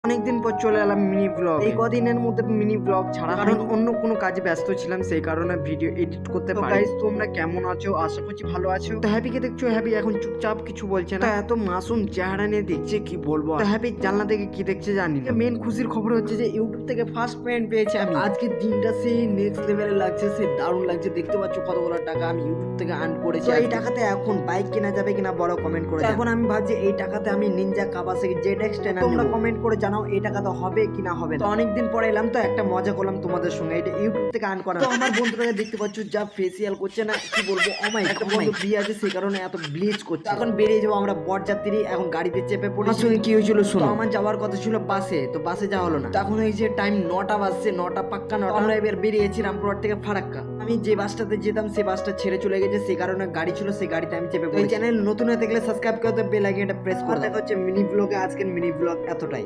অনেকদিন পর চলে এলাম মিনি ব্লগ। এই কদিনের মধ্যে মিনি ব্লগ ছাড়া, কারণ অন্য কোনো কাজে ব্যস্ত ছিলাম, সেই কারণে ভিডিও এডিট করতে পারি। গাইস, তোমরা কেমন আছো? আশা করছি ভালো আছো। তো হ্যাপিকে দেখছো, হ্যাপি এখন চুপচাপ কিছু বলছে না। এত মাসুম চেহারা নিয়ে দেখছে, কি বলবো। তো হ্যাপি জানলা থেকে কি দেখছে জানি না। মেন খুশির খবর হচ্ছে যে ইউটিউব থেকে ফার্স্ট পেমেন্ট পেয়েছি আমি। আজকে দিনটা সেই নেক্সট লেভেলে লাগছে, সেই দারুণ লাগছে। দেখতে পাচ্ছ কতগুলো টাকা আমি ইউটিউব থেকে আর্ন করেছি। এই টাকাতে এখন বাইক কেনা যাবে কিনা বড় কমেন্ট করে। এখন আমি ভাবছি এই টাকাতে আমি নিনজা কাওয়াসাকি ZX 10 তোমরা কমেন্ট করে জানাও এই টাকাতে হবে কিনা হবে না। তো অনেকদিন পরে এলাম, তো একটা মজা করলাম তোমাদের সঙ্গে। এটা ইউটিউব থেকে আর্ন করা। তো আমার বন্ধুটাকে দেখতে পাচ্ছ যা ফেসিয়াল করছে না, কি বলবো। একটা বন্ধু বিয়ে আছে, সেই কারণে এত ব্লিচ করছে। এখন বেরিয়ে যাবো আমরা বরযাত্রী, এখন গাড়িতে চেপে পড়ি। সঙ্গে কি হয়েছিল শোনো। আমার যাওয়ার কথা ছিল বাসে, তো বাসে যাওয়া হলো না। তখন এই যে টাইম 9টা বাজছে, 9টা পাক্কা 9টা। আমরা এবার বেরিয়েছি রামপুরহাট থেকে ফারাক্কা। আমি যে বাসটাতে যেতাম সেই বাসটা ছেড়ে চলে গেছে, সেই কারণে গাড়ি ছিল, সেই গাড়িতে আমি চেপে পড়ি। এই চ্যানেল নতুন হয়ে থাকলে সাবস্ক্রাইব করতে, বেল আইকনটা প্রেস করে। দেখা হচ্ছে মিনি ব্লগে। আজকের মিনি ব্লগ এতটাই।